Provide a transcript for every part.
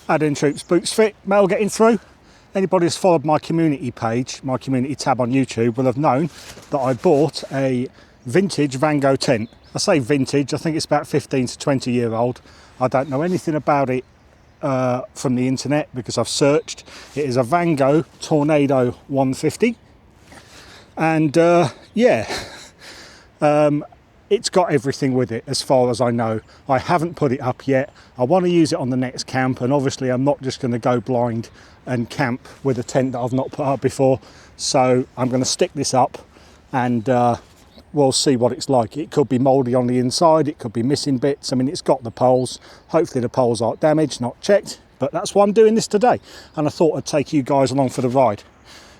Add-in troops, boots fit, mail getting through. Anybody who's followed my community page, my community tab on YouTube, will have known that I bought a vintage Vango tent. I say vintage, I think it's about 15 to 20 year old. I don't know anything about it from the internet because I've searched. It is a Vango Tornado 150. And it's got everything with it as far as I know. I haven't put it up yet. I want to use it on the next camp, and obviously I'm not just going to go blind and camp with a tent that I've not put up before. So I'm going to stick this up and we'll see what it's like. It could be mouldy on the inside, it could be missing bits. I mean, it's got the poles. Hopefully the poles aren't damaged, not checked, but that's why I'm doing this today. And I thought I'd take you guys along for the ride.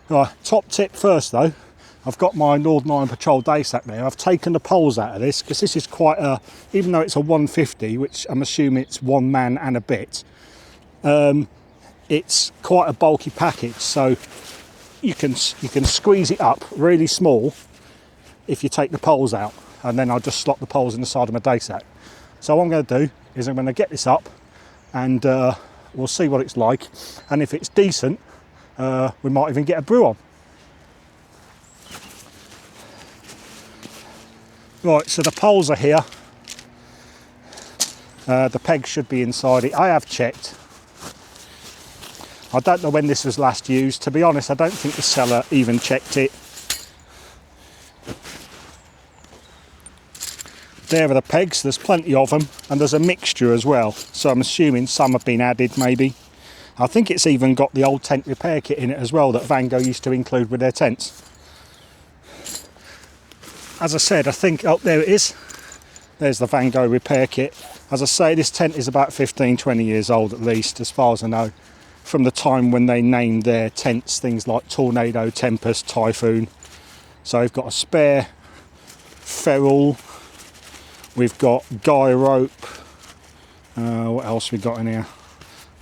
Right, top tip first though. I've got my Northern Iron Patrol day sack there. I've taken the poles out of this because this is quite a, even though it's a 150, which I'm assuming it's one man and a bit, it's quite a bulky package. So you can squeeze it up really small if you take the poles out, and then I'll just slot the poles in the side of my day sack. So what I'm going to do is I'm going to get this up and we'll see what it's like. And if it's decent, we might even get a brew on. Right, so the poles are here. The pegs should be inside it. I have checked. I don't know when this was last used. To be honest, I don't think the seller even checked it. There are the pegs, there's plenty of them, and there's a mixture as well. So I'm assuming some have been added maybe. I think it's even got the old tent repair kit in it as well that Vango used to include with their tents. As I said, I think, oh, there it is. There's the Vango repair kit. As I say, this tent is about 15, 20 years old at least, as far as I know, from the time when they named their tents things like Tornado, Tempest, Typhoon. So we've got a spare ferrule. We've got guy rope. What else we got in here?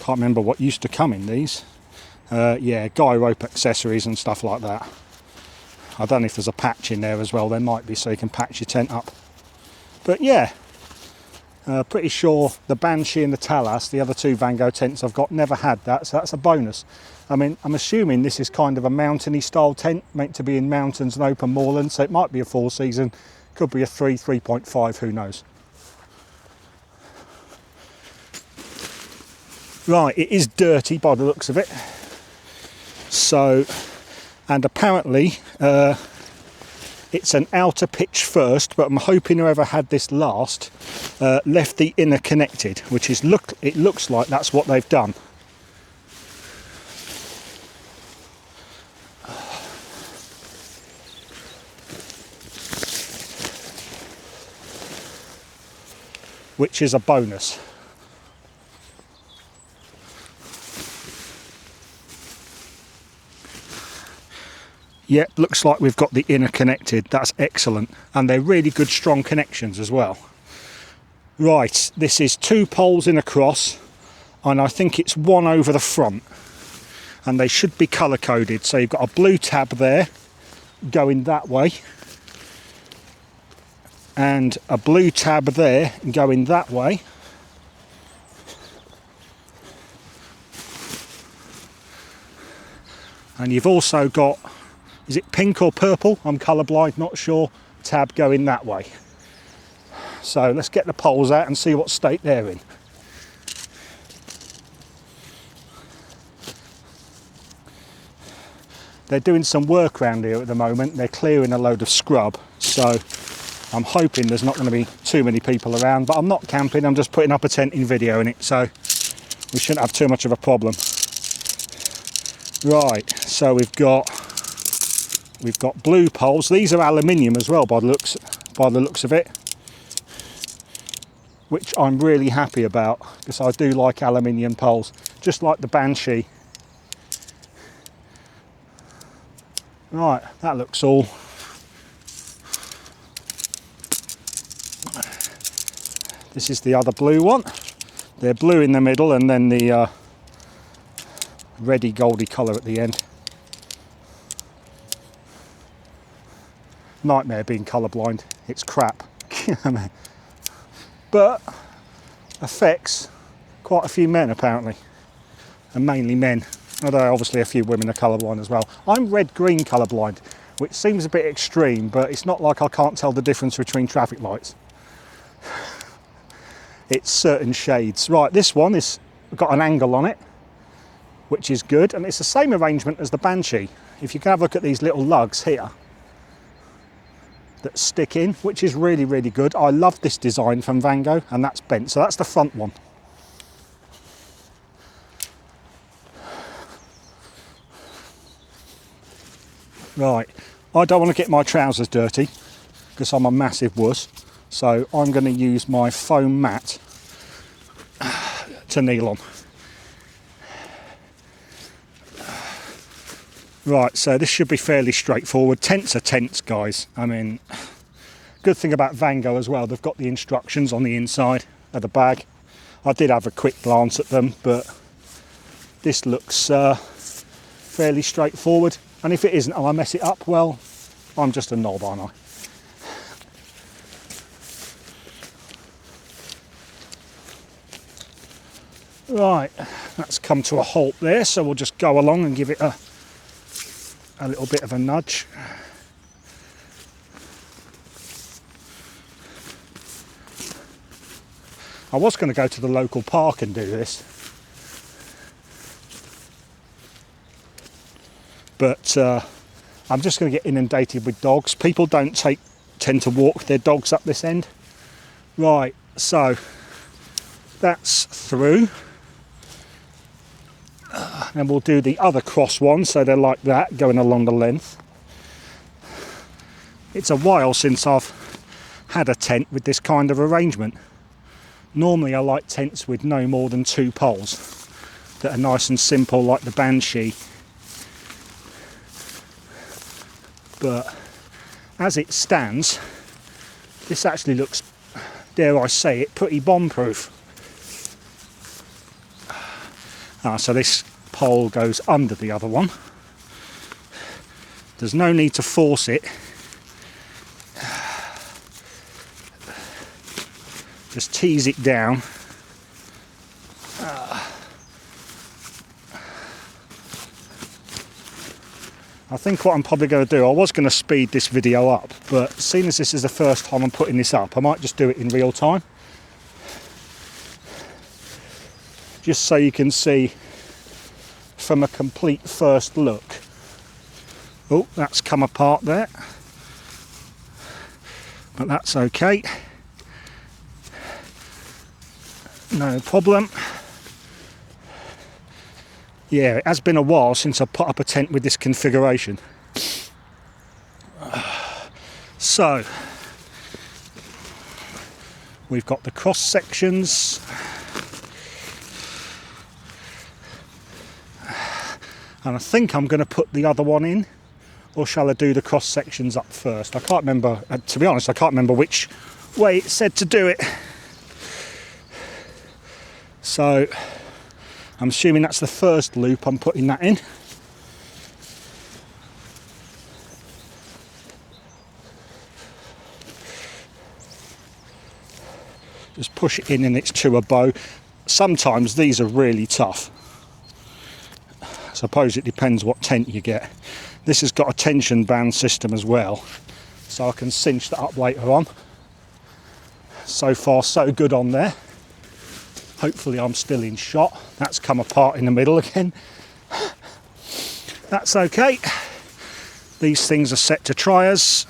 Can't remember what used to come in these. Yeah, guy rope accessories and stuff like that. I don't know if there's a patch in there as well. There might be, so you can patch your tent up. But yeah, pretty sure the Banshee and the Talas, the other two Vango tents I've got, never had that, so that's a bonus. I mean, I'm assuming this is kind of a mountainy style tent, meant to be in mountains and open moorland, so it might be a 4 season, could be a 3.5, who knows. Right, it is dirty by the looks of it. So, and apparently it's an outer pitch first, but I'm hoping whoever had this last left the inner connected, which is it looks like that's what they've done. Which is a bonus. Yep, looks like we've got the inner connected. That's excellent. And they're really good, strong connections as well. Right, this is 2 poles in a cross, and I think it's 1 over the front. And they should be colour coded. So you've got a blue tab there going that way, and a blue tab there going that way. And you've also got, is it pink or purple? I'm colourblind, not sure. Tab going that way. So let's get the poles out and see what state they're in. They're doing some work around here at the moment. They're clearing a load of scrub. So I'm hoping there's not going to be too many people around, but I'm not camping. I'm just putting up a tent in video in it. So we shouldn't have too much of a problem. Right, so we've got blue poles. These are aluminium as well by the looks of it, which I'm really happy about because I do like aluminium poles, just like the Banshee. Right, that looks all. This is the other blue one. They're blue in the middle and then the reddy goldy colour at the end. Nightmare being colourblind, it's crap. But affects quite a few men apparently. and mainly men, although obviously a few women are colourblind as well. I'm red-green colourblind, which seems a bit extreme, but it's not like I can't tell the difference between traffic lights. It's certain shades. Right, this one is got an angle on it, which is good, and it's the same arrangement as the Banshee. If you can have a look at these little lugs here that stick in, which is really, really good. I love this design from Vango, and that's bent. So that's the front one. Right, I don't want to get my trousers dirty because I'm a massive wuss. So I'm going to use my foam mat to kneel on. Right, so this should be fairly straightforward. Tents are tents, guys. I mean, good thing about Vango as well, they've got the instructions on the inside of the bag. I did have a quick glance at them, but this looks fairly straightforward. And if it isn't and I mess it up, well, I'm just a knob, aren't I? Right, that's come to a halt there, so we'll just go along and give it a little bit of a nudge. I was going to go to the local park and do this, but I'm just going to get inundated with dogs. People don't tend to walk their dogs up this end. Right, so that's through. And we'll do the other cross one, so they're like that, going along the length. It's a while since I've had a tent with this kind of arrangement. Normally I like tents with no more than 2 poles that are nice and simple, like the Banshee. But as it stands, this actually looks, dare I say it, pretty bomb-proof. So this pole goes under the other one. There's no need to force it. Just tease it down. I think what I'm probably going to do, I was going to speed this video up, but seeing as this is the first time I'm putting this up, I might just do it in real time. Just so you can see from a complete first look. Oh, that's come apart there, but that's okay, no problem. Yeah, it has been a while since I put up a tent with this configuration. So we've got the cross sections. And I think I'm going to put the other one in, or shall I do the cross sections up first? I can't remember, to be honest, I can't remember which way it said to do it. So I'm assuming that's the first loop I'm putting that in. Just push it in and it's to a bow. Sometimes these are really tough. I suppose it depends what tent you get. This has got a tension band system as well, so I can cinch that up later on. So far so good on there. Hopefully I'm still in shot. That's come apart in the middle again. That's okay. These things are set to triers.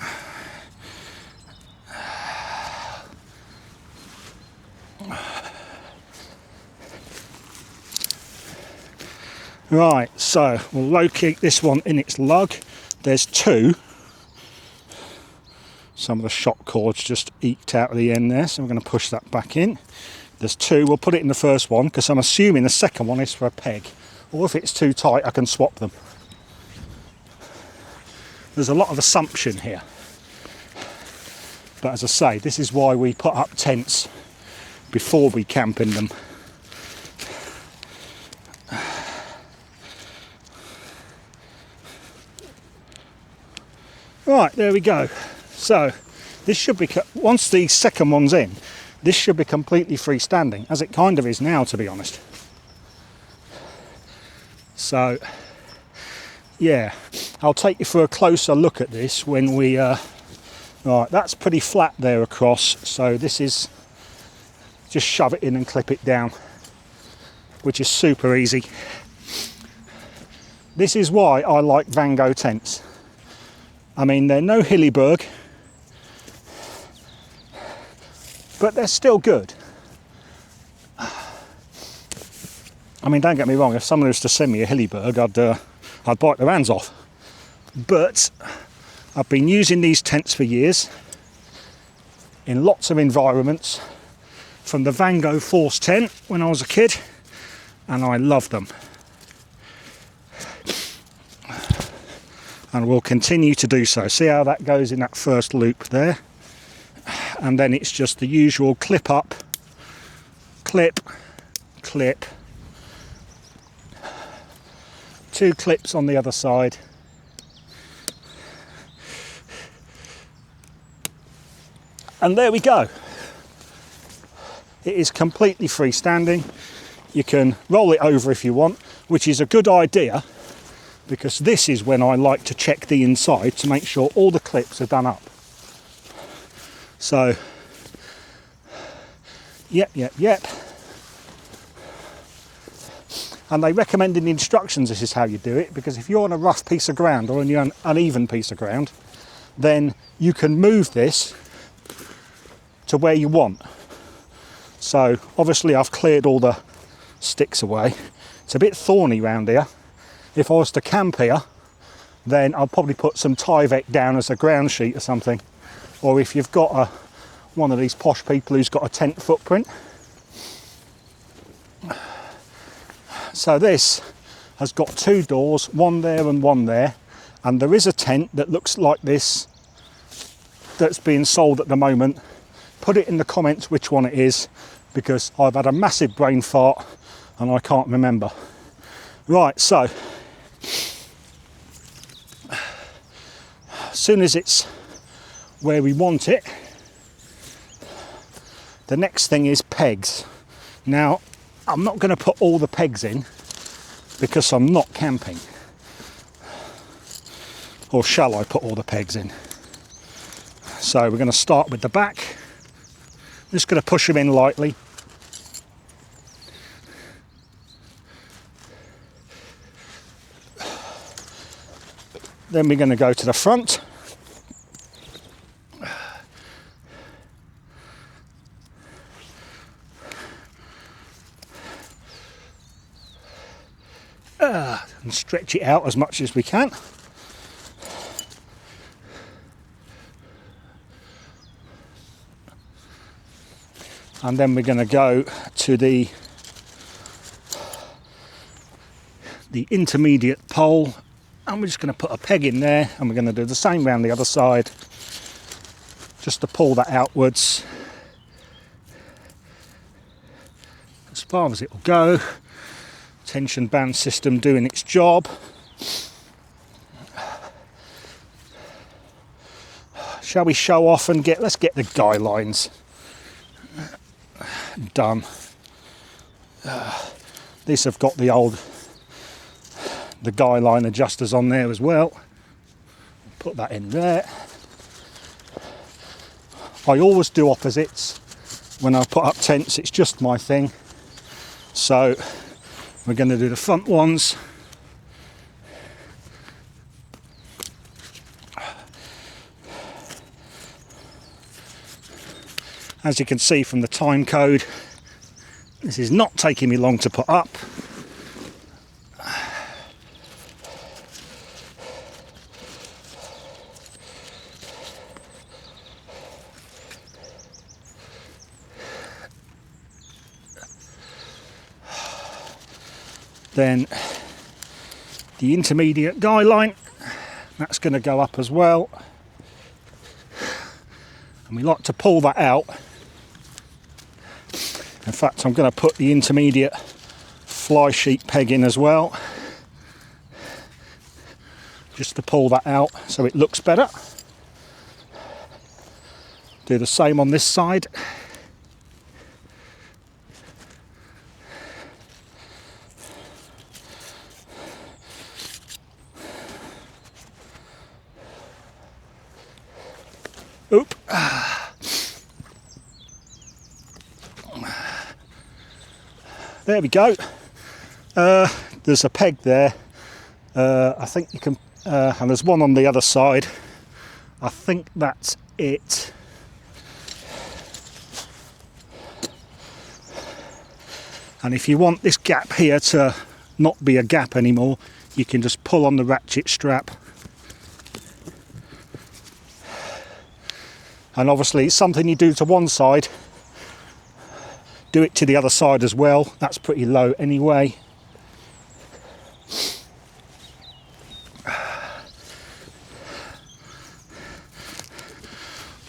Right, so we'll locate this one in its lug. There's 2. Some of the shock cords just eked out of the end there, so we're going to push that back in. There's 2, we'll put it in the first one, because I'm assuming the second one is for a peg. Or if it's too tight, I can swap them. There's a lot of assumption here. But as I say, this is why we put up tents before we camp in them. Right, there we go. So this should be, once the second one's in, this should be completely freestanding, as it kind of is now, to be honest. So yeah, I'll take you for a closer look at this when we right, that's pretty flat there across, so this is just shove it in and clip it down, which is super easy. This is why I like Vango tents. I mean, they're no Hillyberg, but they're still good. I mean, don't get me wrong, if someone was to send me a Hillyberg, I'd bite their hands off. But I've been using these tents for years in lots of environments, from the Vango Force tent when I was a kid, and I love them. And we'll continue to do so. See how that goes in that first loop there? And then it's just the usual clip up, clip, clip, 2 clips on the other side. And there we go. It is completely freestanding. You can roll it over if you want, which is a good idea, because this is when I like to check the inside to make sure all the clips are done up. So, yep. And they recommend in the instructions this is how you do it, because if you're on a rough piece of ground or on an uneven piece of ground, then you can move this to where you want. So obviously I've cleared all the sticks away. It's a bit thorny round here. If I was to camp here, then I'll probably put some Tyvek down as a ground sheet or something. Or if you've got one of these posh people who's got a tent footprint. So this has got 2 doors, one there and one there. And there is a tent that looks like this that's being sold at the moment. Put it in the comments which one it is, because I've had a massive brain fart and I can't remember. Right, so as soon as it's where we want it, the next thing is pegs. Now, I'm not going to put all the pegs in because I'm not camping. Or shall I put all the pegs in? So we're going to start with the back. Just going to push them in lightly. Then we're going to go to the front. And stretch it out as much as we can. And then we're going to go to the intermediate pole, and we're just going to put a peg in there, and we're going to do the same round the other side, just to pull that outwards as far as it will go. Tension band system doing its job. Shall we show off and let's get the guy lines done. These have got the guy line adjusters on there as well. Put that in there. I always do opposites when I put up tents, it's just my thing. So we're going to do the front ones. As you can see from the time code, this is not taking me long to put up. Then the intermediate guy line, that's going to go up as well. And we like to pull that out. In fact, I'm going to put the intermediate fly sheet peg in as well, just to pull that out so it looks better. Do the same on this side. There we go. There's a peg there. I think you can, and there's one on the other side. I think that's it. And if you want this gap here to not be a gap anymore, you can just pull on the ratchet strap. And obviously it's something you do to one side, do it to the other side as well. That's pretty low anyway.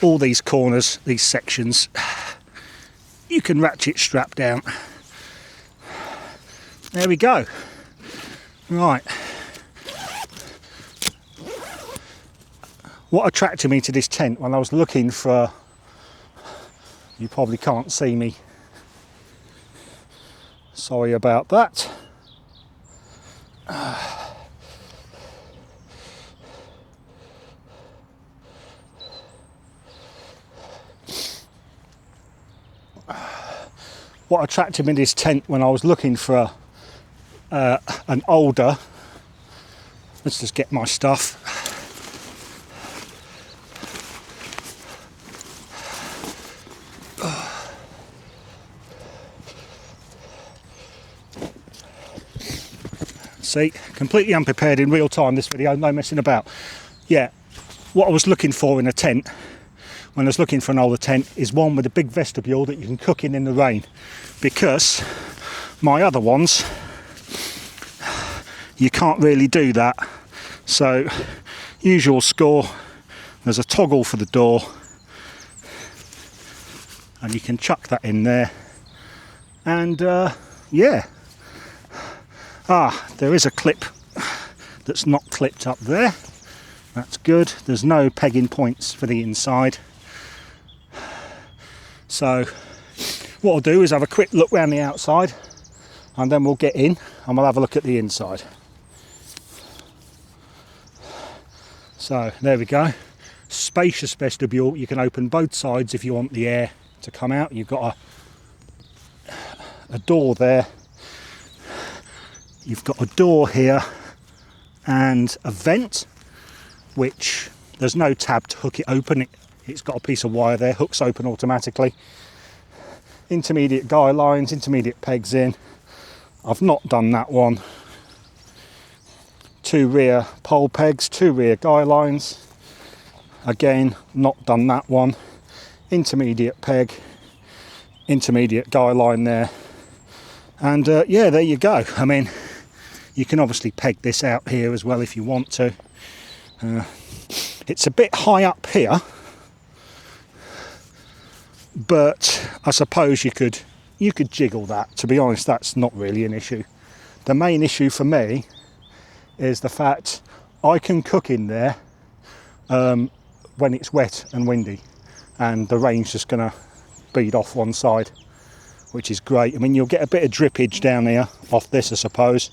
All these corners, these sections, you can ratchet strap down. There we go. Right. What attracted me to this tent when I was looking for, you probably can't see me, sorry about that. What attracted me to this tent when I was looking for an older, let's just get my stuff. See, completely unprepared in real time this video, no messing about. Yeah, what I was looking for in a tent, when I was looking for an older tent, is one with a big vestibule that you can cook in the rain. Because my other ones, you can't really do that. So, usual score, there's a toggle for the door, and you can chuck that in there. And yeah. There is a clip that's not clipped up there. That's good. There's no pegging points for the inside. So what I'll do is have a quick look round the outside, and then we'll get in and we'll have a look at the inside. So there we go. Spacious vestibule. You can open both sides if you want the air to come out. You've got a door there. You've got a door here and a vent, which there's no tab to hook it open. It's got a piece of wire there, hooks open automatically. Intermediate guy lines, intermediate pegs in. I've not done that one. 2 rear pole pegs, 2 rear guy lines. Again, not done that one. Intermediate peg, intermediate guy line there. And yeah, there you go. I mean, you can obviously peg this out here as well if you want to. It's a bit high up here, but I suppose you could jiggle that. To be honest, that's not really an issue. The main issue for me is the fact I can cook in there when it's wet and windy, and the rain's just going to bead off one side, which is great. I mean, you'll get a bit of drippage down here off this, I suppose.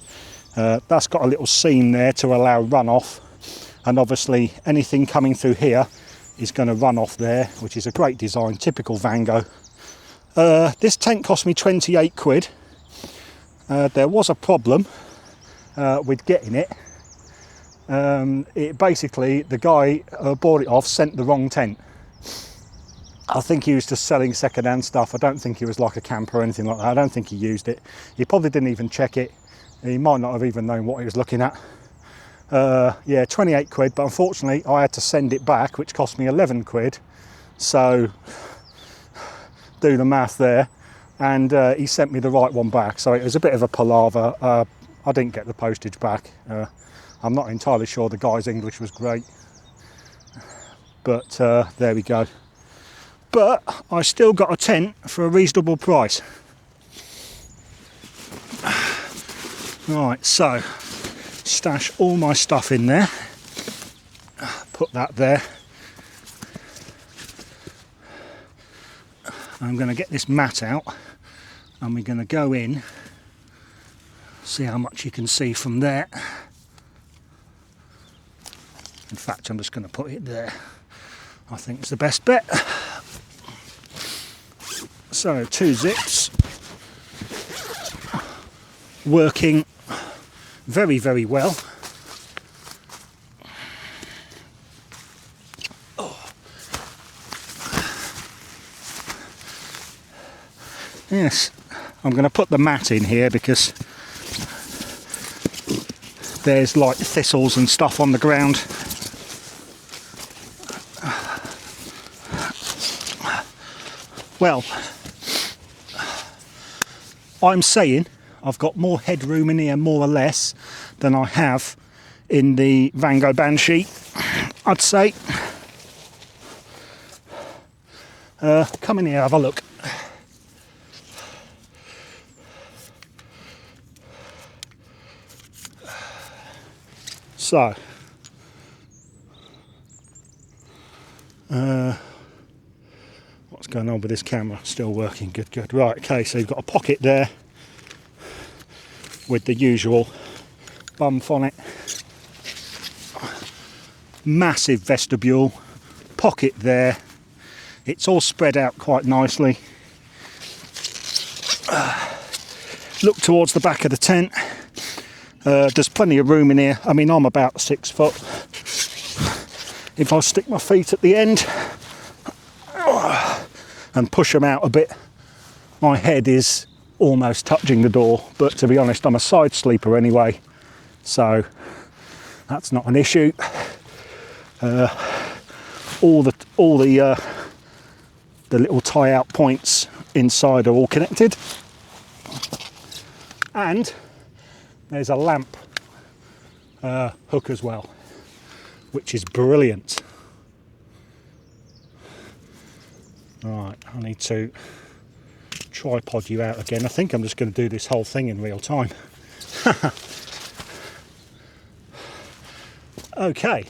That's got a little seam there to allow runoff, and obviously anything coming through here is going to run off there, which is a great design, typical Vango. This tent cost me 28 quid. There was a problem with getting it. It basically, the guy bought it off sent the wrong tent. I think he was just selling second-hand stuff. I don't think he was like a camper or anything like that. I don't think he used it. He probably didn't even check it. He might not have even known what he was looking at. Yeah, 28 quid, but unfortunately I had to send it back, which cost me 11 quid. So, do the math there. And he sent me the right one back. So it was a bit of a palaver. I didn't get the postage back. I'm not entirely sure the guy's English was great. But there we go. But I still got a tent for a reasonable price. Right, so stash all my stuff in there, put that there. I'm going to get this mat out and we're going to go in, see how much you can see from there. In fact, I'm just going to put it there. I think it's the best bet. So 2 zips, working very, very well. Yes, I'm going to put the mat in here because there's like thistles and stuff on the ground. Well, I'm saying I've got more headroom in here, more or less, than I have in the Vango Banshee, I'd say. Come in here, have a look. So, what's going on with this camera? Still working, good, good. Right, okay, so you've got a pocket there with the usual bump on it. Massive vestibule, pocket there. It's all spread out quite nicely. Look towards the back of the tent. There's plenty of room in here. I mean, I'm about 6 foot. If I stick my feet at the end and push them out a bit, my head is almost touching the door. But to be honest, I'm a side sleeper anyway, so that's not an issue. All the little tie-out points inside are all connected, and there's a lamp hook as well, which is brilliant. Right, I need to tripod you out again. I think I'm just going to do this whole thing in real time. Okay.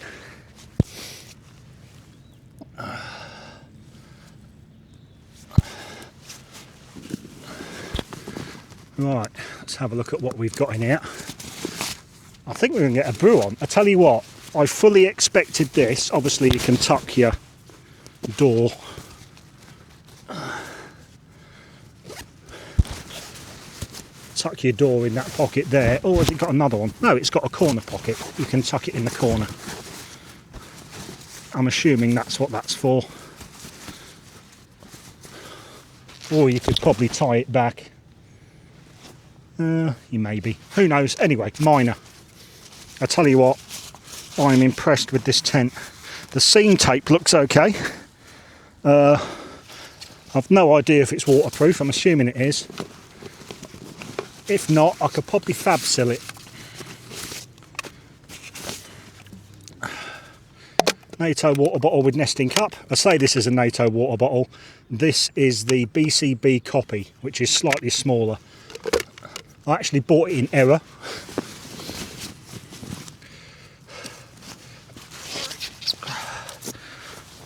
Right, let's have a look at what we've got in here. I think we're going to get a brew on. I tell you what, I fully expected this. Obviously you can tuck your door. Tuck your door in that pocket there. Oh, has it got another one? No, it's got a corner pocket. You can tuck it in the corner. I'm assuming that's what that's for. Or you could probably tie it back. You maybe. Who knows? Anyway, minor. I tell you what, I'm impressed with this tent. The seam tape looks okay. I've no idea if it's waterproof. I'm assuming it is. If not, I could probably fab seal it. NATO water bottle with nesting cup. I say this is a NATO water bottle. This is the BCB copy, which is slightly smaller. I actually bought it in error.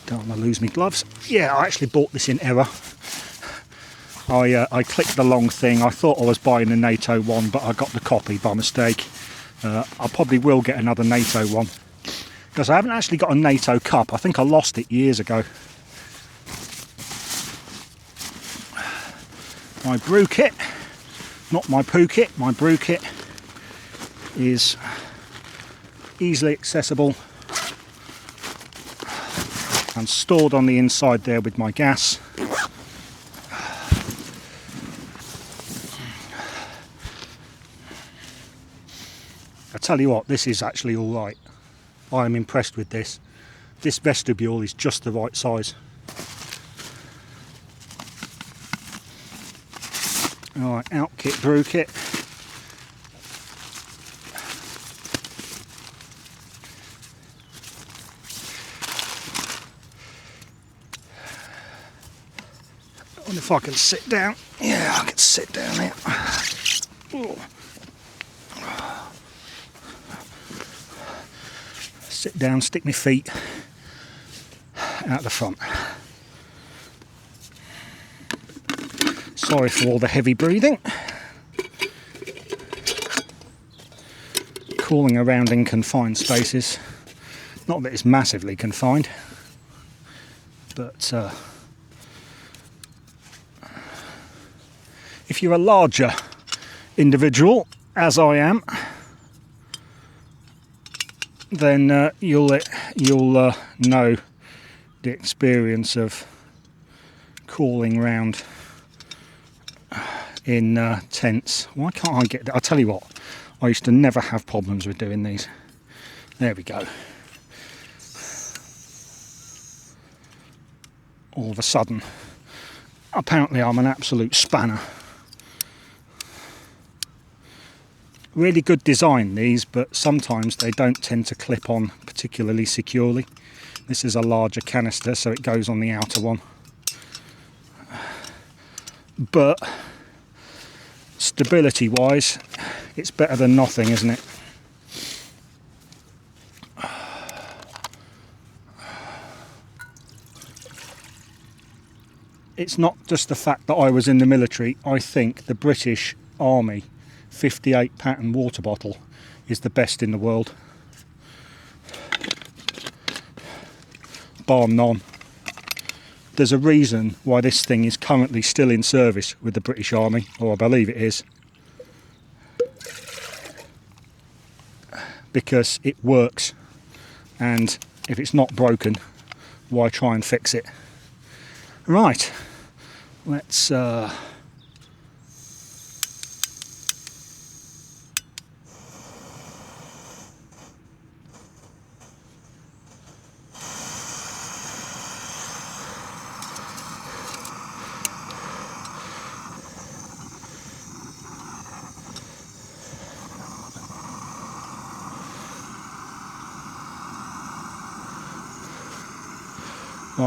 Don't want to lose my gloves. Yeah, I actually bought this in error. I clicked the long thing. I thought I was buying the NATO one, but I got the copy by mistake. I probably will get another NATO one, because I haven't actually got a NATO cup. I think I lost it years ago. My brew kit. Not my poo kit, my brew kit is easily accessible and stored on the inside there with my gas. I tell you what, this is actually all right. I am impressed with this. This vestibule is just the right size. Alright, out kit, brew kit. I wonder if I can sit down. Yeah, I can sit down here. Ooh. Sit down, stick my feet out the front. Sorry for all the heavy breathing. Crawling around in confined spaces. Not that it's massively confined. But if you're a larger individual, as I am, then you'll know the experience of crawling around in tents. Why can't I get that? I'll tell you what, I used to never have problems with doing these. There we go. All of a sudden, apparently I'm an absolute spanner. Really good design these, but sometimes they don't tend to clip on particularly securely. This is a larger canister, so it goes on the outer one. But stability wise, it's better than nothing, isn't it? It's not just the fact that I was in the military. I think the British Army 58 pattern water bottle is the best in the world, bar none. There's a reason why this thing is currently still in service with the British Army, or I believe it is, because it works, and if it's not broken, why try and fix it? Right, let's right,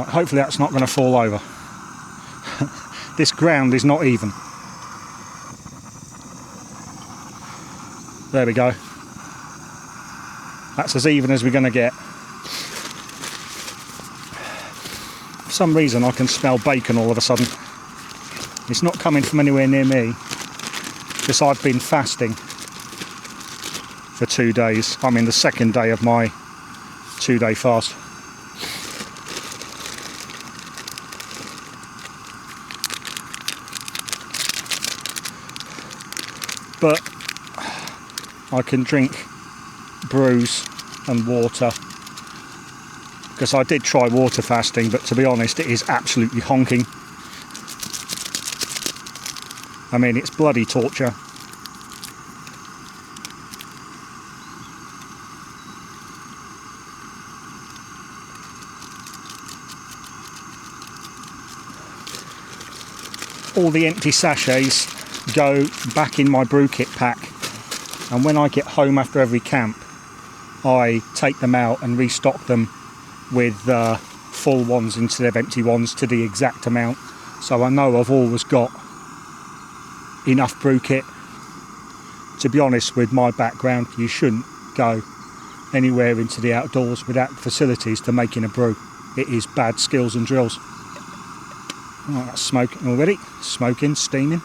hopefully that's not going to fall over. This ground is not even. There we go. That's as even as we're going to get. For some reason I can smell bacon all of a sudden. It's not coming from anywhere near me, because I've been fasting for 2 days. I'm in the second day of my 2-day fast. But I can drink brews and water, because I did try water fasting, but to be honest, it is absolutely honking. I mean, it's bloody torture. All the empty sachets go back in my brew kit pack, and when I get home after every camp, I take them out and restock them with full ones instead of empty ones to the exact amount, so I know I've always got enough brew kit. To be honest, with my background, you shouldn't go anywhere into the outdoors without facilities to making a brew. It is bad skills and drills. Oh, that's smoking already. Smoking, steaming.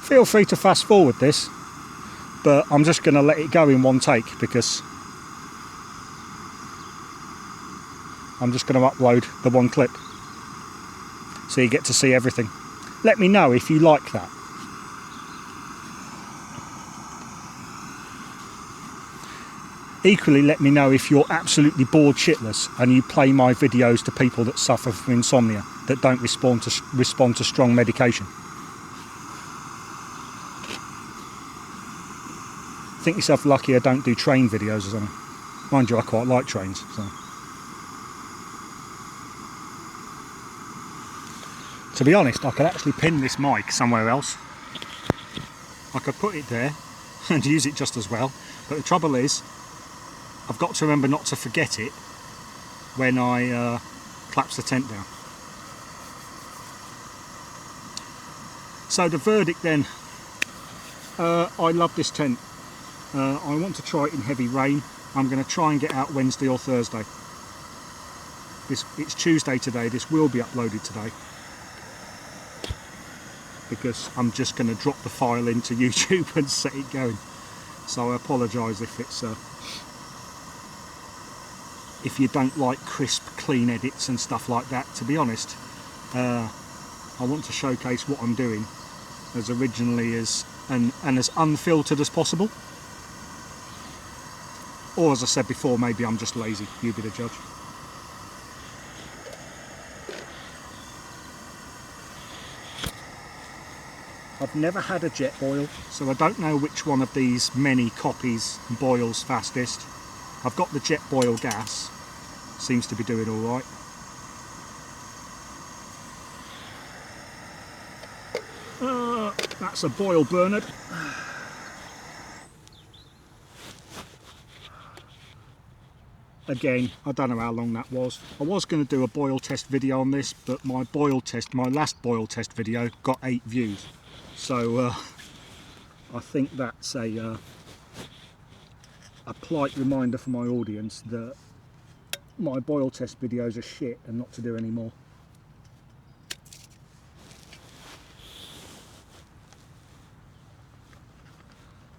Feel free to fast forward this, but I'm just going to let it go in one take, because I'm just going to upload the one clip so you get to see everything. Let me know if you like that. Equally, let me know if you're absolutely bored shitless and you play my videos to people that suffer from insomnia, that don't respond to strong medication. Think yourself lucky I don't do train videos or something. Mind you, I quite like trains. So. To be honest, I could actually pin this mic somewhere else. I could put it there and use it just as well. But the trouble is, I've got to remember not to forget it when I collapse the tent down. So the verdict then, I love this tent. I want to try it in heavy rain. I'm going to try and get out Wednesday or Thursday. It's Tuesday today, this will be uploaded today, because I'm just going to drop the file into YouTube and set it going. So I apologise if it's if you don't like crisp, clean edits and stuff like that. To be honest, I want to showcase what I'm doing as originally as and as unfiltered as possible. Or as I said before, maybe I'm just lazy. You be the judge. I've never had a jet boil, so I don't know which one of these many copies boils fastest. I've got the jet boil gas, seems to be doing all right. That's a boil burner. Again, I don't know how long that was. I was going to do a boil test video on this, but my last boil test video got 8 views. So I think that's a polite reminder for my audience that my boil test videos are shit and not to do anymore.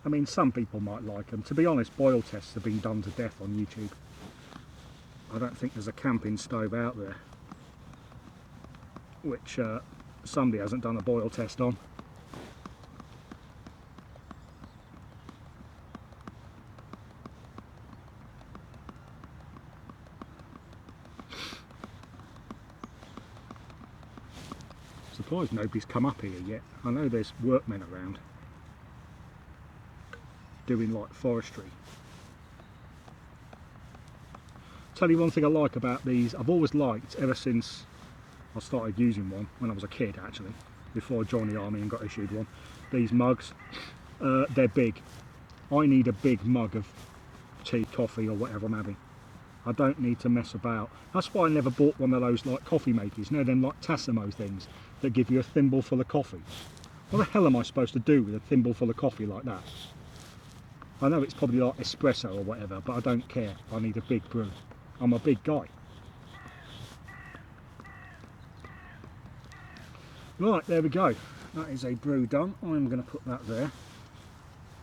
I mean, some people might like them. To be honest, boil tests have been done to death on YouTube. I don't think there's a camping stove out there which somebody hasn't done a boil test on. Surprised nobody's come up here yet. I know there's workmen around doing like forestry. Tell you one thing I like about these, I've always liked, ever since I started using one, when I was a kid actually, before I joined the army and got issued one, these mugs, they're big. I need a big mug of tea, coffee or whatever I'm having. I don't need to mess about. That's why I never bought one of those like coffee makers, you know, them like Tassimo things that give you a thimble full of coffee. What the hell am I supposed to do with a thimble full of coffee like that? I know it's probably like espresso or whatever, but I don't care. I need a big brew. I'm a big guy. Right, there we go. That is a brew done. I'm going to put that there.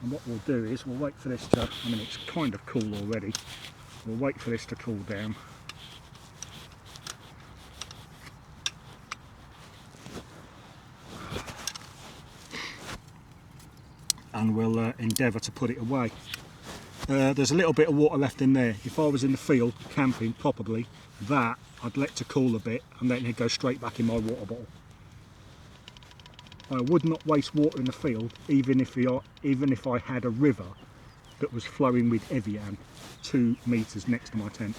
And what we'll do is we'll wait for this to, I mean it's kind of cool already. We'll wait for this to cool down. And we'll endeavour to put it away. There's a little bit of water left in there. If I was in the field camping probably, that I'd let to cool a bit and then it'd go straight back in my water bottle. I would not waste water in the field even if I had a river that was flowing with Evian 2 metres next to my tent.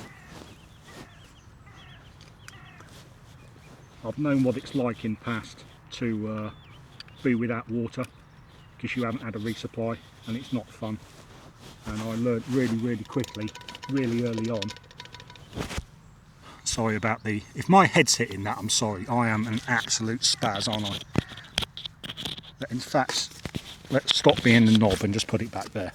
I've known what it's like in past to be without water because you haven't had a resupply, and it's not fun. And I learned really quickly, really early on. Sorry about the, if my head's hitting that, I'm sorry. I am an absolute spaz, aren't I? But in fact, let's stop being the knob and just put it back there.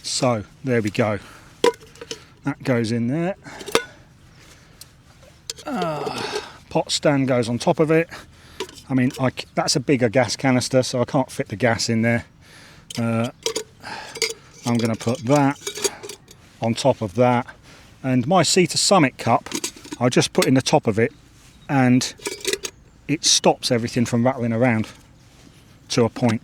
So there we go. That goes in there. Pot stand goes on top of it. I mean, that's a bigger gas canister, so I can't fit the gas in there. I'm going to put that on top of that. And my Sea to Summit cup, I'll just put in the top of it, and it stops everything from rattling around to a point.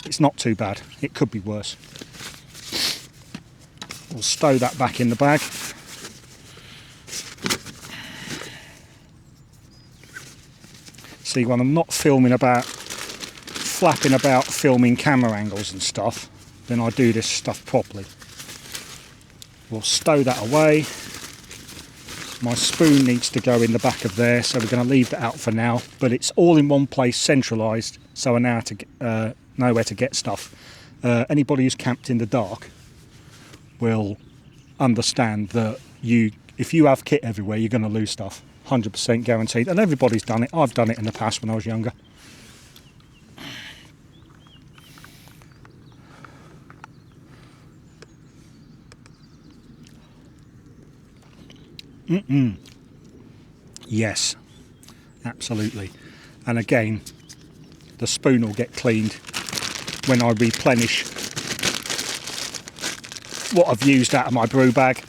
It's not too bad. It could be worse. We'll stow that back in the bag. See, when I'm not flapping about filming camera angles and stuff, then I do this stuff properly. We'll stow that away. My spoon needs to go in the back of there, so we're going to leave that out for now, but it's all in one place, centralised, so I know where to get stuff. Anybody who's camped in the dark will understand that if you have kit everywhere, you're going to lose stuff. 100% guaranteed, and everybody's done it. I've done it in the past when I was younger. Yes, absolutely. And again, the spoon will get cleaned when I replenish what I've used out of my brew bag.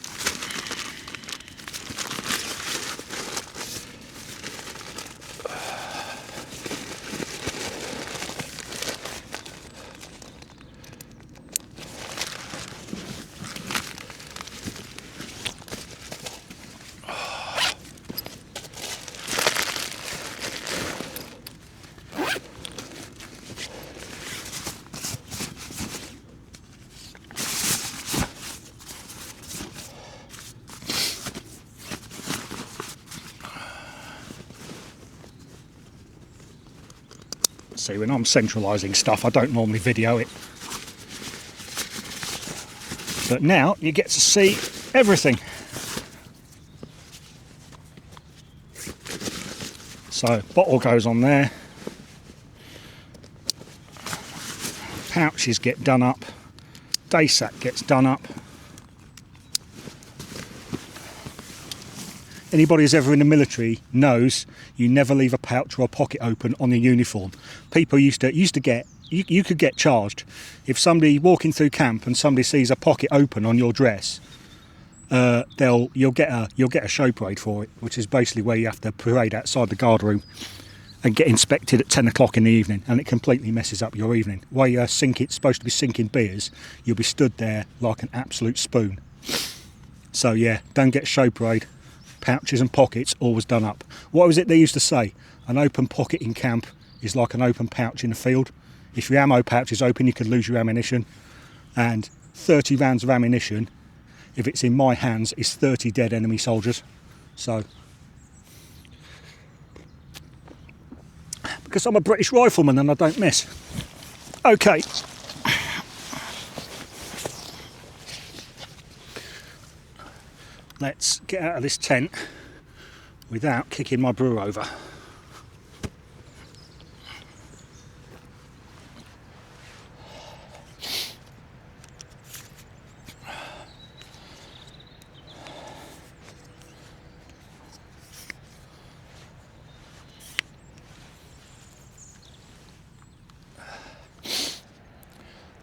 See, when I'm centralising stuff, I don't normally video it. But now you get to see everything. So, bottle goes on there. Pouches get done up. Day sack gets done up. Anybody who's ever in the military knows you never leave a pouch or a pocket open on your uniform. People used to get, you could get charged if somebody walking through camp and somebody sees a pocket open on your dress. You'll get a show parade for it, which is basically where you have to parade outside the guard room and get inspected at 10 o'clock in the evening, and it completely messes up your evening. While you're supposed to be sinking beers, you'll be stood there like an absolute spoon. So yeah, don't get show parade. Pouches and pockets always done up. What was it they used to say? An open pocket in camp is like an open pouch in the field. If your ammo pouch is open, you could lose your ammunition. And 30 rounds of ammunition, if it's in my hands, is 30 dead enemy soldiers. So, because I'm a British rifleman and I don't miss. Okay. Let's get out of this tent without kicking my brew over.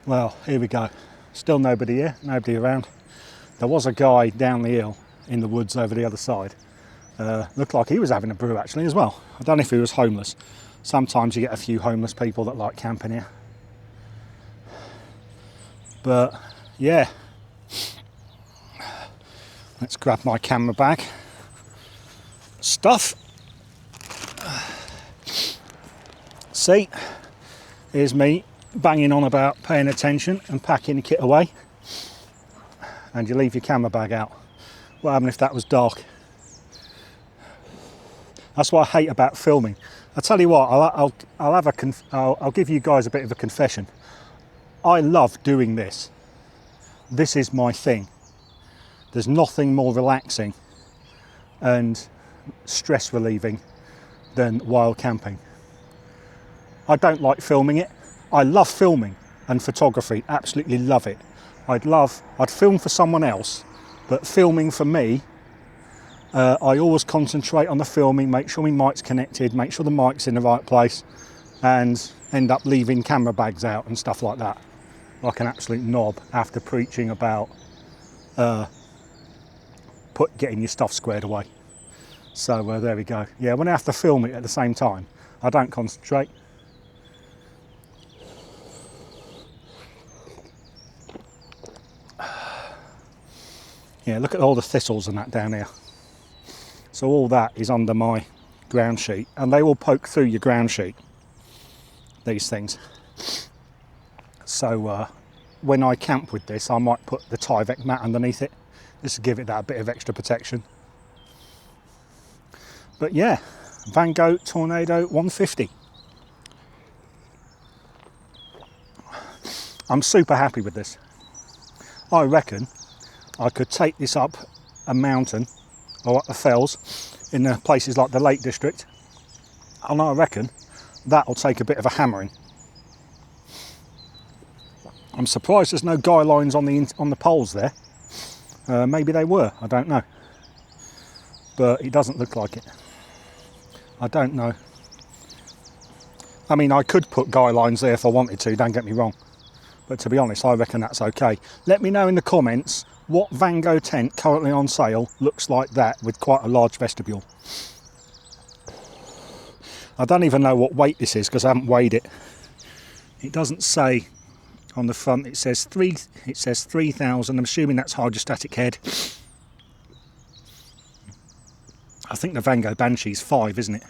Well, here we go. Still nobody here, nobody around. There was a guy down the hill in the woods over the other side. Looked like he was having a brew actually as well. I don't know if he was homeless. Sometimes you get a few homeless people that like camping here. But yeah, let's grab my camera bag. Stuff. See, here's me banging on about paying attention and packing the kit away. And you leave your camera bag out. What happened if that was dark? That's what I hate about filming. I'll tell you what, I'll give you guys a bit of a confession. I love doing this. This is my thing. There's nothing more relaxing and stress relieving than wild camping. I don't like filming it. I love filming and photography, absolutely love it. I'd film for someone else, but filming for me, I always concentrate on the filming, make sure my mic's connected, make sure the mic's in the right place, and end up leaving camera bags out and stuff like that, like an absolute knob after preaching about getting your stuff squared away. So there we go. Yeah, when I have to film it at the same time, I don't concentrate. Yeah, look at all the thistles and that down here. So all that is under my ground sheet, and they will poke through your ground sheet, these things. So when I camp with this, I might put the Tyvek mat underneath it, just to give it that bit of extra protection. But yeah, Vango Tornado 150. I'm super happy with this. I reckon I could take this up a mountain or up the fells in the places like the Lake District, and I reckon that'll take a bit of a hammering. I'm surprised there's no guy lines on the poles there. Maybe they were, I don't know. But it doesn't look like it. I don't know. I mean, I could put guy lines there if I wanted to, don't get me wrong. But to be honest, I reckon that's okay. Let me know in the comments what Vango tent currently on sale looks like that with quite a large vestibule. I don't even know what weight this is because I haven't weighed it. It doesn't say on the front. It says 3,000. I'm assuming that's hydrostatic head. I think the Vango Banshee's 5, isn't it?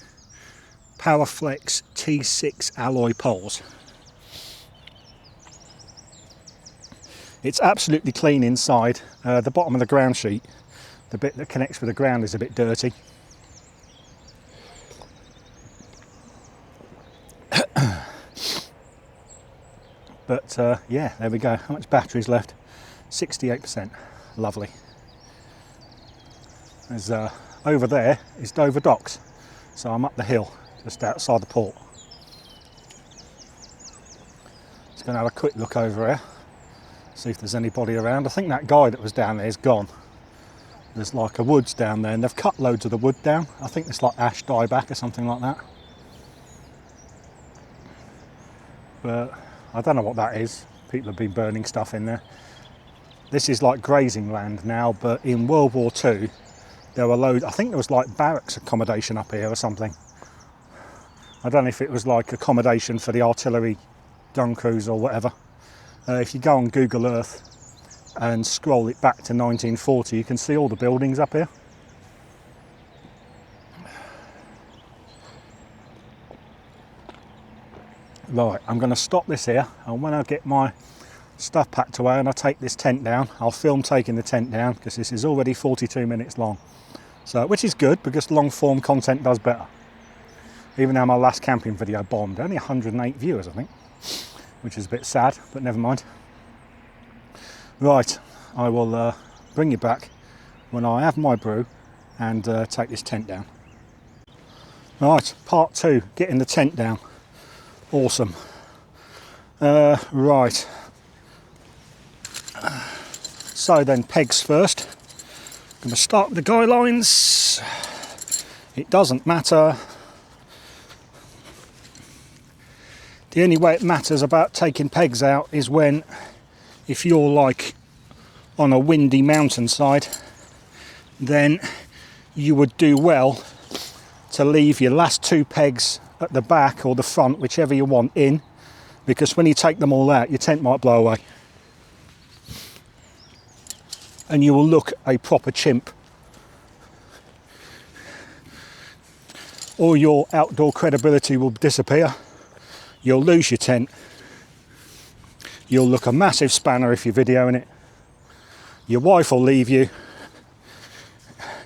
Powerflex T6 alloy poles. It's absolutely clean inside. The bottom of the ground sheet, the bit that connects with the ground, is a bit dirty. But yeah, there we go. How much battery's left? 68%. Lovely. There's over there is Dover Docks, so I'm up the hill just outside the port. Just going to have a quick look over here, see if there's anybody around. I think that guy that was down there is gone. There's like a woods down there and they've cut loads of the wood down. I think it's like ash dieback or something like that. But I don't know what that is. People have been burning stuff in there. This is like grazing land now, but in World War II there were loads, I think there was like barracks accommodation up here or something. I don't know if it was like accommodation for the artillery gun crews or whatever. If you go on Google Earth and scroll it back to 1940, you can see all the buildings up here. Right, I'm going to stop this here, and when I get my stuff packed away and I take this tent down, I'll film taking the tent down, because this is already 42 minutes long. So, which is good, because long form content does better. Even though my last camping video bombed, only 108 viewers I think, which is a bit sad, but never mind. Right, I will bring you back when I have my brew and take this tent down. Right, part 2, getting the tent down. Awesome. Right. So then, pegs first. I'm going to start with the guy lines. It doesn't matter. The only way it matters about taking pegs out is when, if you're like on a windy mountainside, then you would do well to leave your last 2 pegs at the back or the front, whichever you want, in, because when you take them all out, your tent might blow away and you will look a proper chimp. All your outdoor credibility will disappear. You'll lose your tent. You'll look a massive spanner if you're videoing it. Your wife will leave you.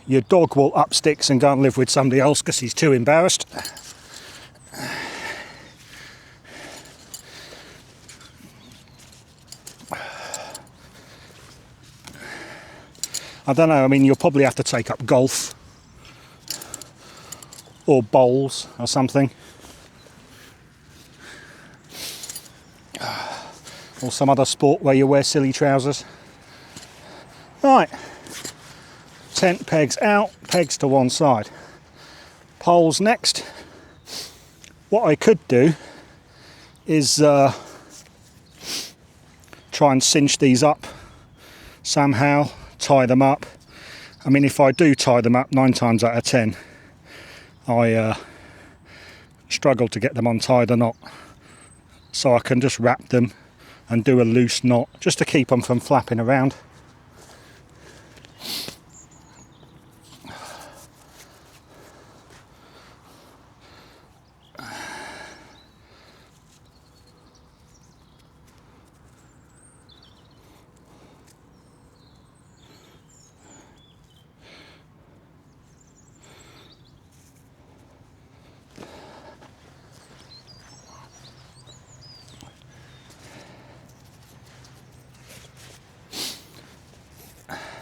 Your dog will up sticks and go and live with somebody else because he's too embarrassed. I don't know, I mean, you'll probably have to take up golf or bowls or something, or some other sport where you wear silly trousers. Right, tent pegs out, pegs to one side, poles next. What I could do is try and cinch these up somehow, tie them up. I mean, if I do tie them up, 9 times out of 10 I struggle to get them untied or not, so I can just wrap them and do a loose knot just to keep them from flapping around.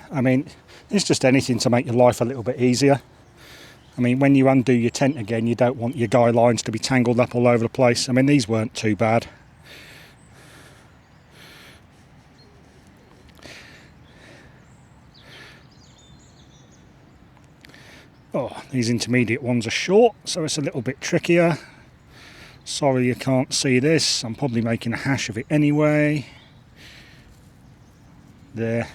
I mean, it's just anything to make your life a little bit easier. I mean, when you undo your tent again, you don't want your guy lines to be tangled up all over the place. I mean, these weren't too bad. Oh, these intermediate ones are short, so it's a little bit trickier. Sorry you can't see this, I'm probably making a hash of it anyway. There.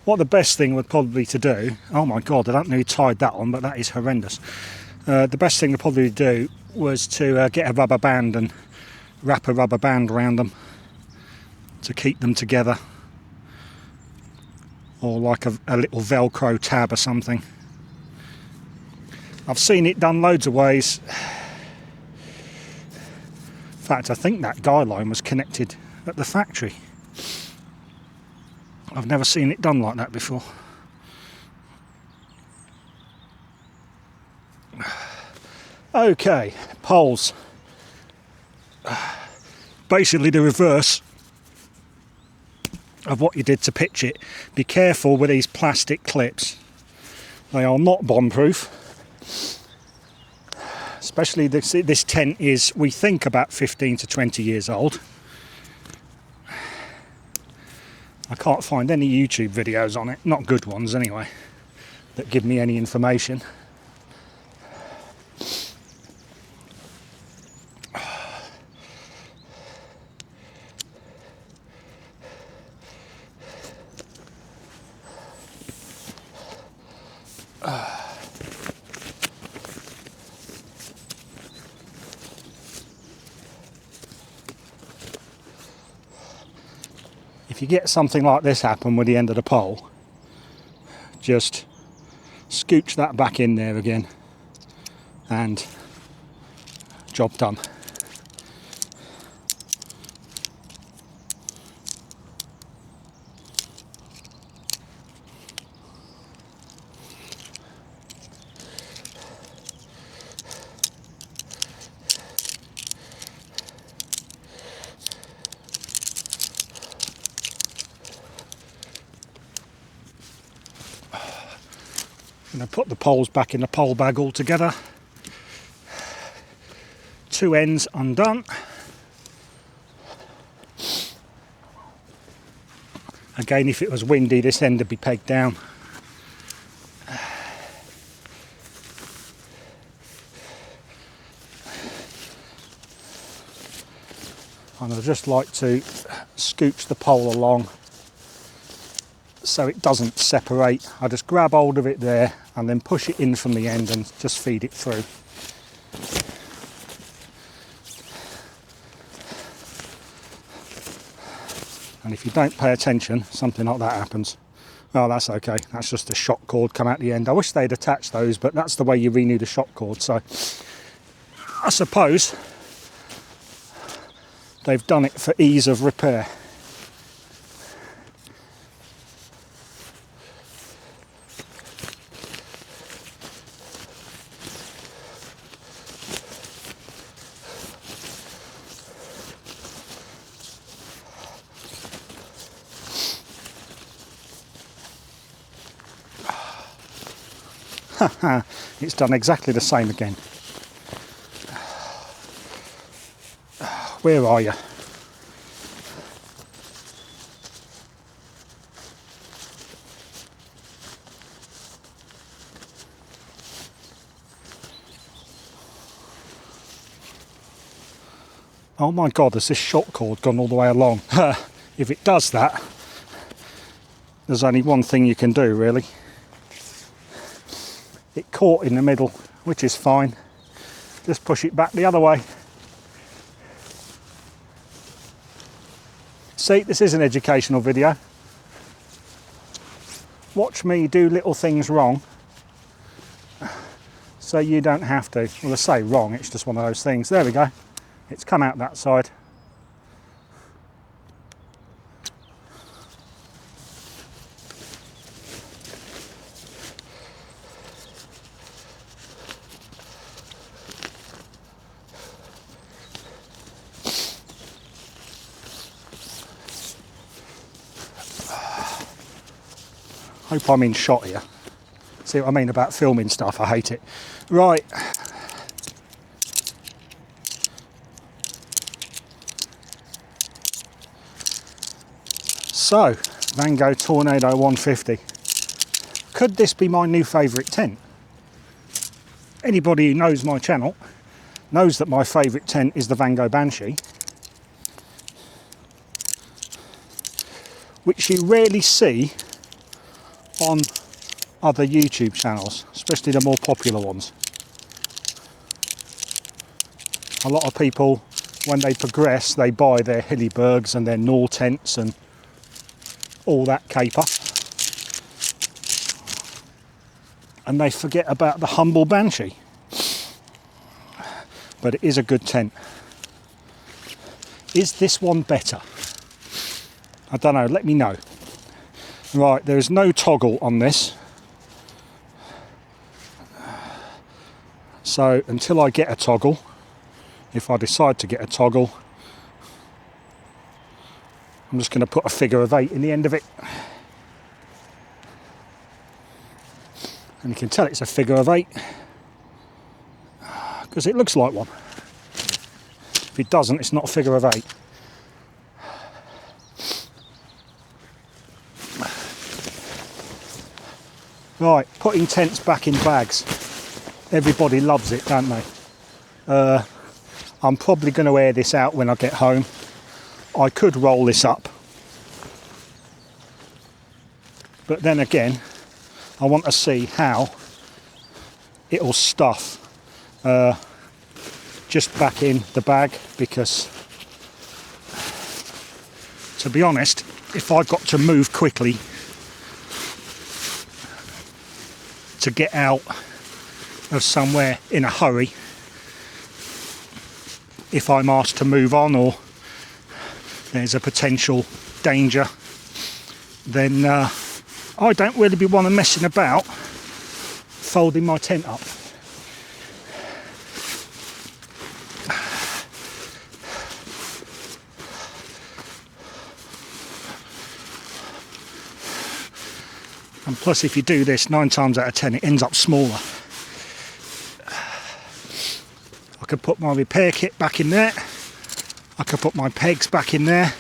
What the best thing would probably to do, oh my god, I don't know who tied that on, but that is horrendous. The best thing to probably do was to get a rubber band and wrap a rubber band around them to keep them together, or like a little Velcro tab or something. I've seen it done loads of ways. In fact, I think that guy line was connected at the factory. I've never seen it done like that before. Okay, poles. Basically the reverse of what you did to pitch it. Be careful with these plastic clips. They are not bomb-proof. Especially this tent is, we think, about 15 to 20 years old. I can't find any YouTube videos on it, not good ones anyway, that give me any information. If you get something like this happen with the end of the pole, just scooch that back in there again and job done. I'm going to put the poles back in the pole bag all together. Two ends undone. Again, if it was windy, this end would be pegged down. And I'd just like to scooch the pole along so it doesn't separate. I just grab hold of it there and then push it in from the end and just feed it through. And if you don't pay attention, something like that happens. Well, that's okay. That's just a shock cord come out the end. I wish they'd attach those, but that's the way you renew the shock cord. So I suppose they've done it for ease of repair. It's done exactly the same again. Where are you? Oh my god, has this shock cord gone all the way along? If it does that, there's only one thing you can do really. It caught in the middle, which is fine. Just push it back the other way. See, this is an educational video. Watch me do little things wrong so you don't have to. Well, I say wrong, it's just one of those things. There we go. It's come out that side. Hope I'm in shot here. See what I mean about filming stuff? I hate it. Right. So, Vango Tornado 150. Could this be my new favourite tent? Anybody who knows my channel knows that my favourite tent is the Vango Banshee, which you rarely see on other YouTube channels, especially the more popular ones. A lot of people, when they progress, they buy their Hillybergs and their Nor tents and all that caper, and they forget about the humble Banshee. But it is a good tent. Is this one better? I don't know, let me know. Right, there is no toggle on this. So until I get a toggle, if I decide to get a toggle, I'm just going to put a figure of 8 in the end of it. And you can tell it's a figure of 8 because it looks like one. If it doesn't, it's not a figure of 8. Right, putting tents back in bags. Everybody loves it, don't they? I'm probably going to air this out when I get home. I could roll this up, but then again, I want to see how it'll stuff just back in the bag, because to be honest, if I got to move quickly to get out of somewhere in a hurry, if I'm asked to move on or there's a potential danger, then I don't really be want to messing about folding my tent up. And plus, if you do this, 9 times out of 10 it ends up smaller. I could put my repair kit back in there. I could put my pegs back in there.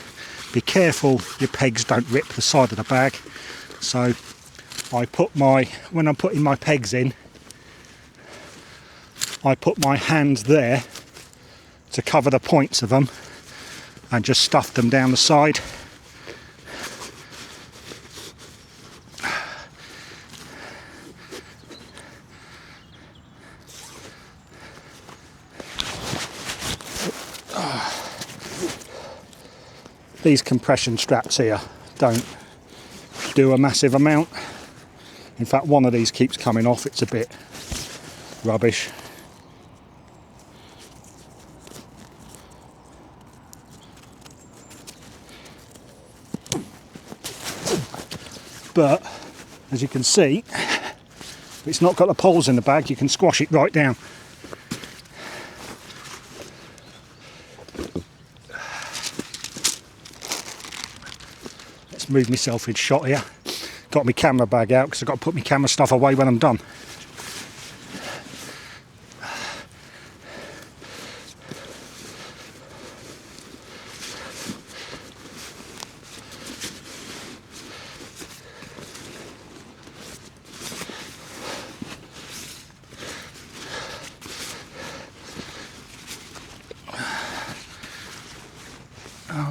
Be careful your pegs don't rip the side of the bag. So I put when I'm putting my pegs in, I put my hands there to cover the points of them and just stuff them down the side. These compression straps here don't do a massive amount. In fact, one of these keeps coming off. It's a bit rubbish. But as you can see, if it's not got the poles in the bag, you can squash it right down. Move myself in shot here. Got my camera bag out because I've got to put my camera stuff away when I'm done.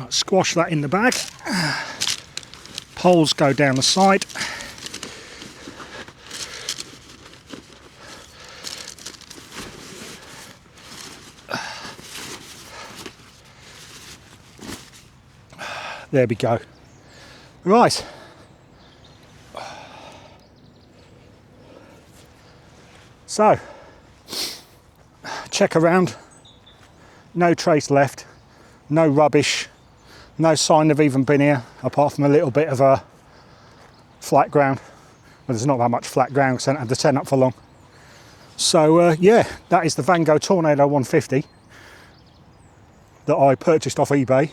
Squash that in the bag. Poles go down the side. There we go. Right. So, check around. No trace left. No rubbish. No sign they've even been here, apart from a little bit of a flat ground. Well, there's not that much flat ground because I haven't had the tent up for long. So yeah, that is the Vango Tornado 150 that I purchased off eBay.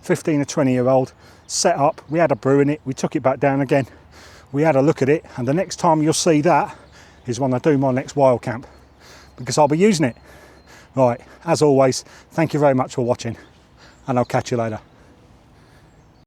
15 or 20 year old, set up. We had a brew in it. We took it back down again. We had a look at it, and the next time you'll see that is when I do my next wild camp, because I'll be using it. Right, as always, thank you very much for watching, and I'll catch you later.